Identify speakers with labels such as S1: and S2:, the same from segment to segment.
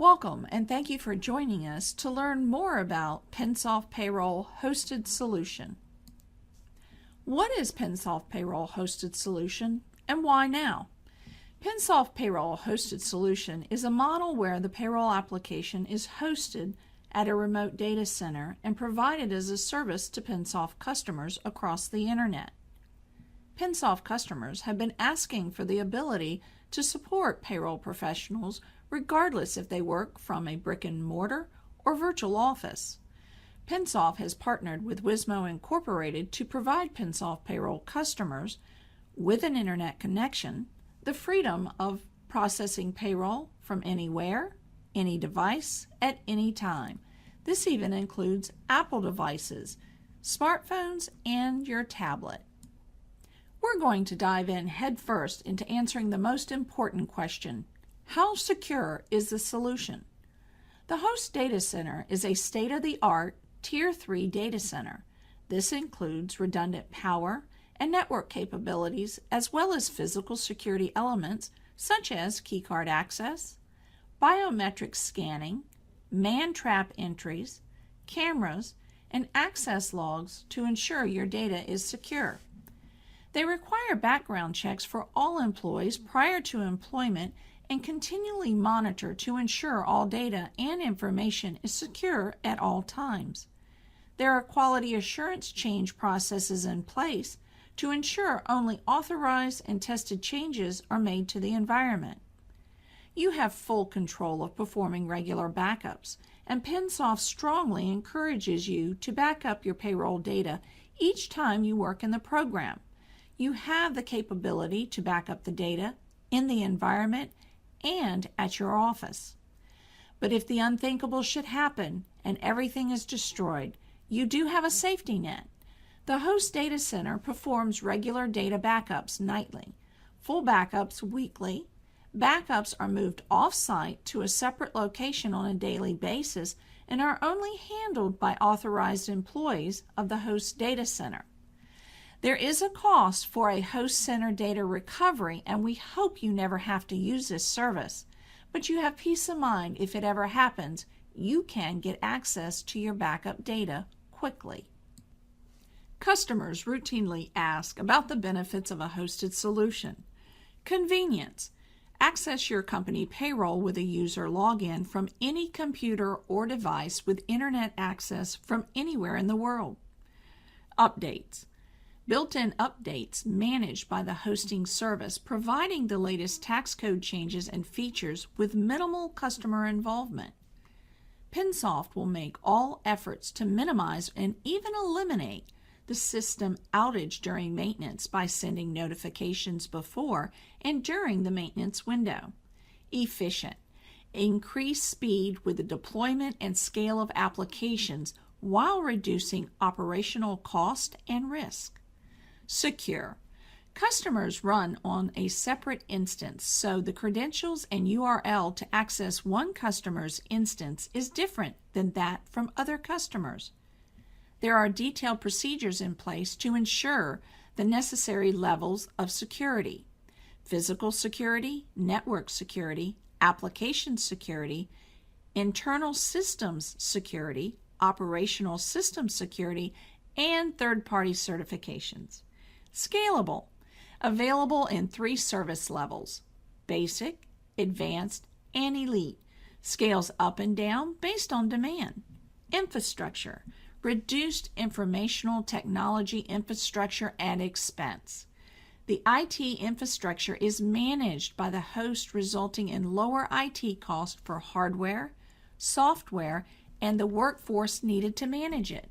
S1: Welcome and thank you for joining us to learn more about PenSoft Payroll Hosted Solution. What is PenSoft Payroll Hosted Solution and why now? PenSoft Payroll Hosted Solution is a model where the payroll application is hosted at a remote data center and provided as a service to PenSoft customers across the internet. PenSoft customers have been asking for the ability to support payroll professionals regardless if they work from a brick-and-mortar or virtual office. PenSoft has partnered with Wismo Incorporated to provide PenSoft payroll customers with an internet connection the freedom of processing payroll from anywhere, any device, at any time. This even includes Apple devices, smartphones, and your tablet. We're going to dive in headfirst into answering the most important question: how secure is the solution? The host data center is a state-of-the-art Tier 3 data center. This includes redundant power and network capabilities, as well as physical security elements such as keycard access, biometric scanning, man-trap entries, cameras, and access logs to ensure your data is secure. They require background checks for all employees prior to employment and continually monitor to ensure all data and information is secure at all times. There are quality assurance change processes in place to ensure only authorized and tested changes are made to the environment. You have full control of performing regular backups, and PenSoft strongly encourages you to back up your payroll data each time you work in the program. You have the capability to back up the data in the environment and at your office. But if the unthinkable should happen and everything is destroyed, you do have a safety net. The host data center performs regular data backups nightly, full backups weekly. Backups are moved off-site to a separate location on a daily basis and are only handled by authorized employees of the host data center. There is a cost for a host center data recovery, and we hope you never have to use this service, but you have peace of mind if it ever happens. You can get access to your backup data quickly. Customers routinely ask about the benefits of a hosted solution. Convenience. Access your company payroll with a user login from any computer or device with internet access from anywhere in the world. Updates. Built-in updates managed by the hosting service, providing the latest tax code changes and features with minimal customer involvement. PenSoft will make all efforts to minimize and even eliminate the system outage during maintenance by sending notifications before and during the maintenance window. Efficient. Increase speed with the deployment and scale of applications while reducing operational cost and risk. Secure. Customers run on a separate instance, so the credentials and URL to access one customer's instance is different than that from other customers. There are detailed procedures in place to ensure the necessary levels of security: physical security, network security, application security, internal systems security, operational system security, and third-party certifications. Scalable. Available in 3 service levels: basic, advanced, and elite. Scales up and down based on demand. Infrastructure. Reduced informational technology infrastructure and expense. The IT infrastructure is managed by the host, resulting in lower IT costs for hardware, software, and the workforce needed to manage it.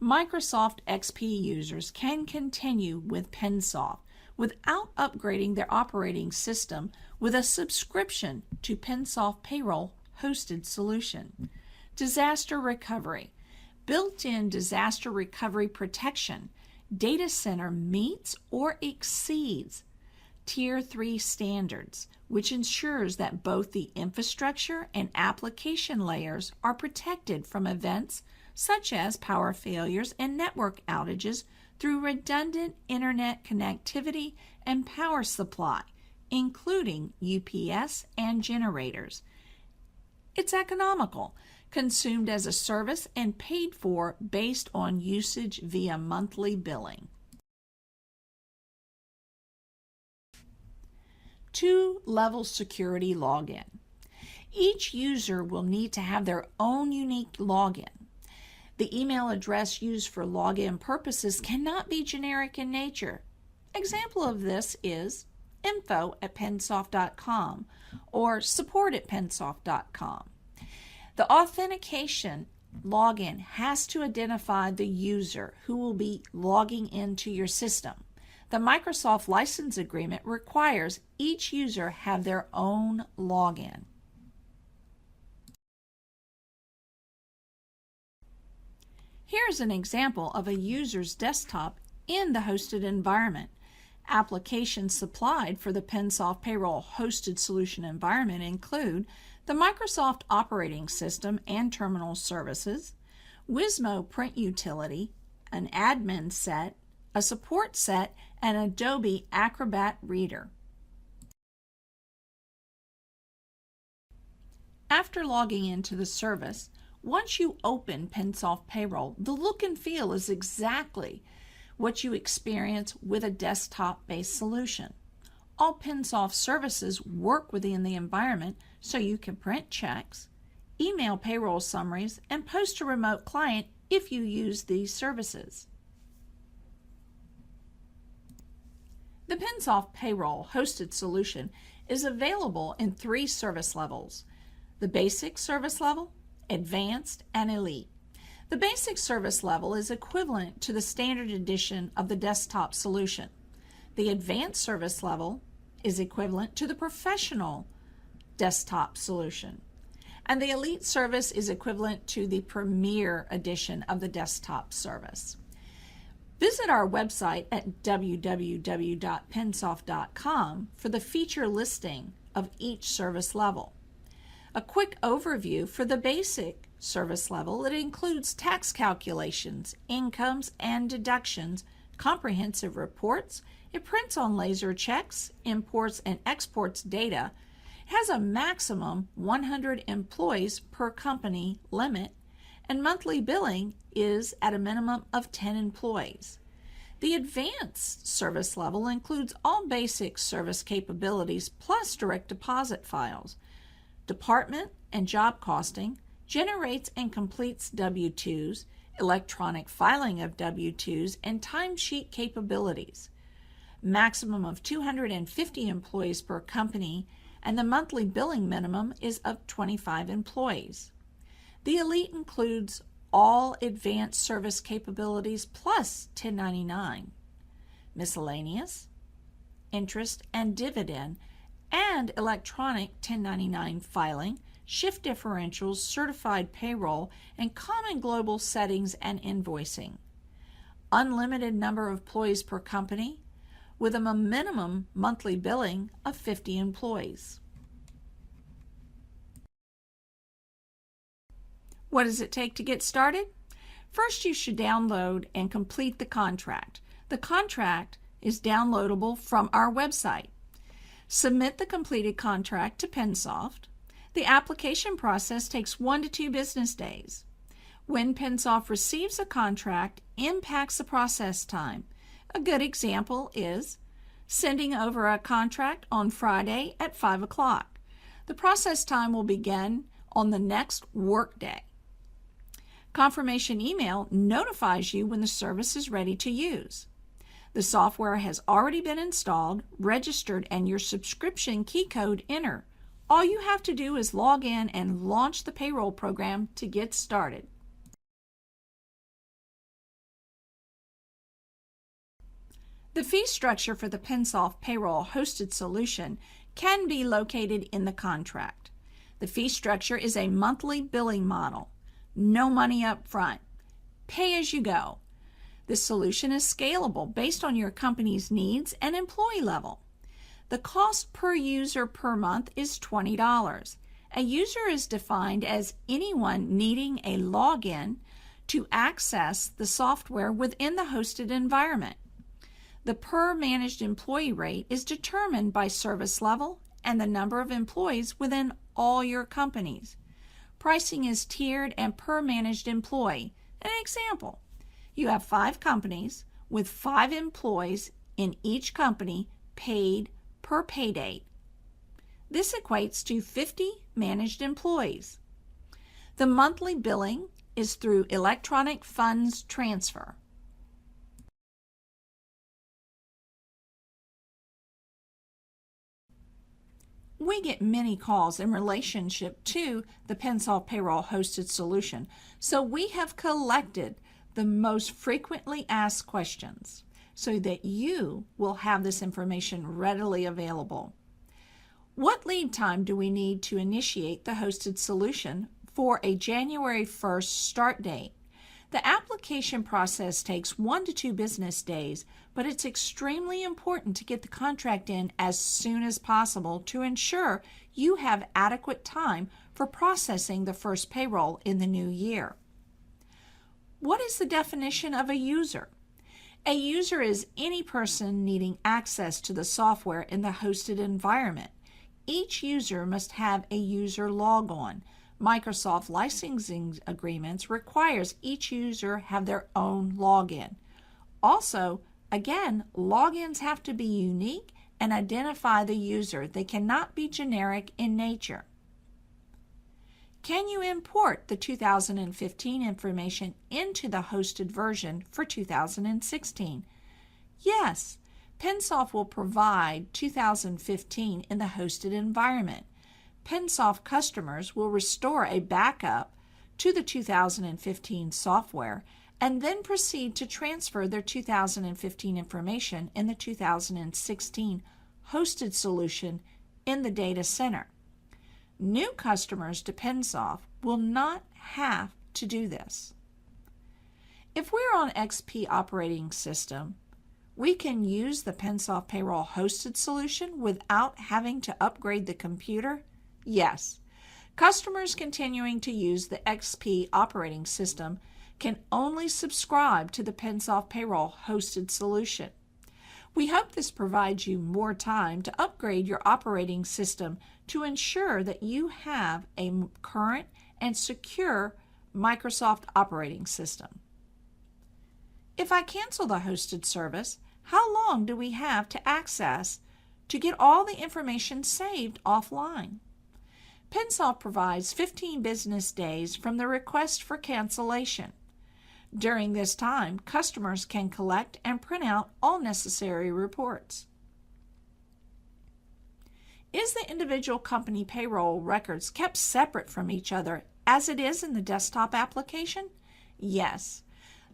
S1: Microsoft XP users can continue with PenSoft without upgrading their operating system with a subscription to PenSoft Payroll Hosted Solution. Disaster recovery. Built-in disaster recovery protection. Data center meets or exceeds Tier 3 standards, which ensures that both the infrastructure and application layers are protected from events such as power failures and network outages through redundant internet connectivity and power supply, including UPS and generators. It's economical, consumed as a service, and paid for based on usage via monthly billing. Two-level security login. Each user will need to have their own unique login. The email address used for login purposes cannot be generic in nature. Example of this is info@pensoft.com or support@pensoft.com. The authentication login has to identify the user who will be logging into your system. The Microsoft license agreement requires each user have their own login. Here's an example of a user's desktop in the hosted environment. Applications supplied for the PenSoft Payroll Hosted Solution environment include the Microsoft operating system and terminal services, Wizmo print utility, an admin set, a support set, and Adobe Acrobat Reader. After logging into the service, once you open PenSoft Payroll, the look and feel is exactly what you experience with a desktop-based solution. All PenSoft services work within the environment, so you can print checks, email payroll summaries, and post to remote client if you use these services. The PenSoft Payroll Hosted Solution is available in 3 service levels: the basic service level, advanced, and elite. The basic service level is equivalent to the standard edition of the desktop solution. The advanced service level is equivalent to the professional desktop solution. And the elite service is equivalent to the premier edition of the desktop service. Visit our website at www.pensoft.com for the feature listing of each service level. A quick overview for the basic service level: it includes tax calculations, incomes and deductions, comprehensive reports, it prints on laser checks, imports and exports data, it has a maximum 100 employees per company limit, and monthly billing is at a minimum of 10 employees. The advanced service level includes all basic service capabilities plus direct deposit files, department and job costing, generates and completes W-2s, electronic filing of W-2s, and timesheet capabilities. Maximum of 250 employees per company, and the monthly billing minimum is of 25 employees. The Elite includes all advanced service capabilities plus 1099, miscellaneous, interest and dividend, and electronic 1099 filing, shift differentials, certified payroll, and common global settings and invoicing. Unlimited number of employees per company with a minimum monthly billing of 50 employees. What does it take to get started? First, you should download and complete the contract. The contract is downloadable from our website. Submit the completed contract to PenSoft. The application process takes 1 to 2 business days. When PenSoft receives a contract, impacts the process time. A good example is sending over a contract on Friday at 5 o'clock. The process time will begin on the next workday. Confirmation email notifies you when the service is ready to use. The software has already been installed, registered, and your subscription key code entered. All you have to do is log in and launch the payroll program to get started. The fee structure for the PenSoft Payroll Hosted Solution can be located in the contract. The fee structure is a monthly billing model. No money up front. Pay as you go. This solution is scalable based on your company's needs and employee level. The cost per user per month is $20. A user is defined as anyone needing a login to access the software within the hosted environment. The per managed employee rate is determined by service level and the number of employees within all your companies. Pricing is tiered and per managed employee. An example, you have 5 companies with 5 employees in each company paid per pay date. This equates to 50 managed employees. The monthly billing is through electronic funds transfer. We get many calls in relationship to the PenSoft Payroll Hosted Solution, so we have collected the most frequently asked questions so that you will have this information readily available. What lead time do we need to initiate the hosted solution for a January 1st start date? The application process takes 1 to 2 business days, but it's extremely important to get the contract in as soon as possible to ensure you have adequate time for processing the first payroll in the new year. What is the definition of a user? A user is any person needing access to the software in the hosted environment. Each user must have a user logon. Microsoft licensing agreements requires each user have their own login. Also, again, logins have to be unique and identify the user. They cannot be generic in nature. Can you import the 2015 information into the hosted version for 2016? Yes, PenSoft will provide 2015 in the hosted environment. PenSoft customers will restore a backup to the 2015 software and then proceed to transfer their 2015 information in the 2016 hosted solution in the data center. New customers to PenSoft will not have to do this. If we're on XP operating system, we can use the PenSoft Payroll Hosted Solution without having to upgrade the computer. Yes, customers continuing to use the XP operating system can only subscribe to the PenSoft Payroll Hosted Solution. We hope this provides you more time to upgrade your operating system to ensure that you have a current and secure Microsoft operating system. If I cancel the hosted service, how long do we have to access to get all the information saved offline? PenSoft provides 15 business days from the request for cancellation. During this time, customers can collect and print out all necessary reports. Is the individual company payroll records kept separate from each other as it is in the desktop application? Yes.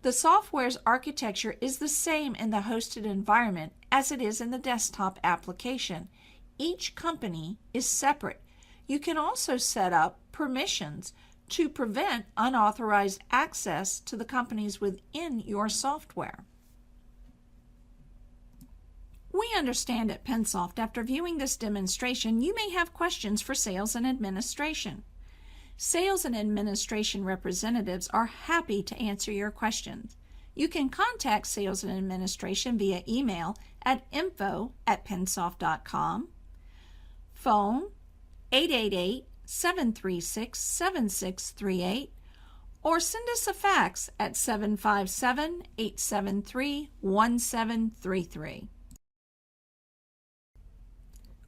S1: The software's architecture is the same in the hosted environment as it is in the desktop application. Each company is separate. You can also set up permissions to prevent unauthorized access to the companies within your software. We understand at PenSoft, after viewing this demonstration, you may have questions for sales and administration. Sales and administration representatives are happy to answer your questions. You can contact sales and administration via email at info@pensoft.com, phone 888-736-7638, or send us a fax at 757-873-1733.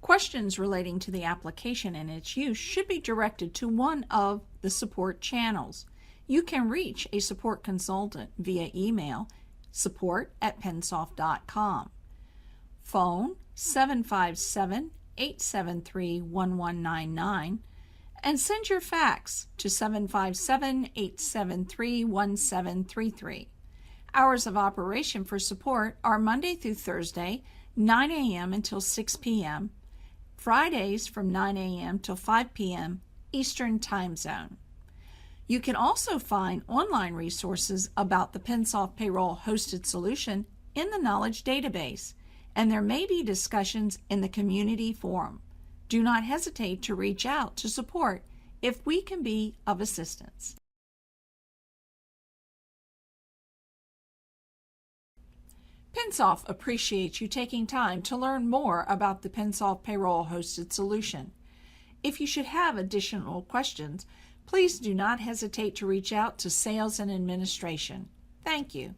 S1: Questions relating to the application and its use should be directed to one of the support channels. You can reach a support consultant via email, support@pensoft.com, phone 757-873-1199, and send your fax to 757-873-1733. Hours of operation for support are Monday through Thursday, 9 a.m. until 6 p.m., Fridays from 9 a.m. till 5 p.m. Eastern Time Zone. You can also find online resources about the PenSoft Payroll Hosted Solution in the Knowledge Database, and there may be discussions in the community forum. Do not hesitate to reach out to support if we can be of assistance. PenSoft appreciates you taking time to learn more about the PenSoft Payroll Hosted Solution. If you should have additional questions, please do not hesitate to reach out to Sales and Administration. Thank you.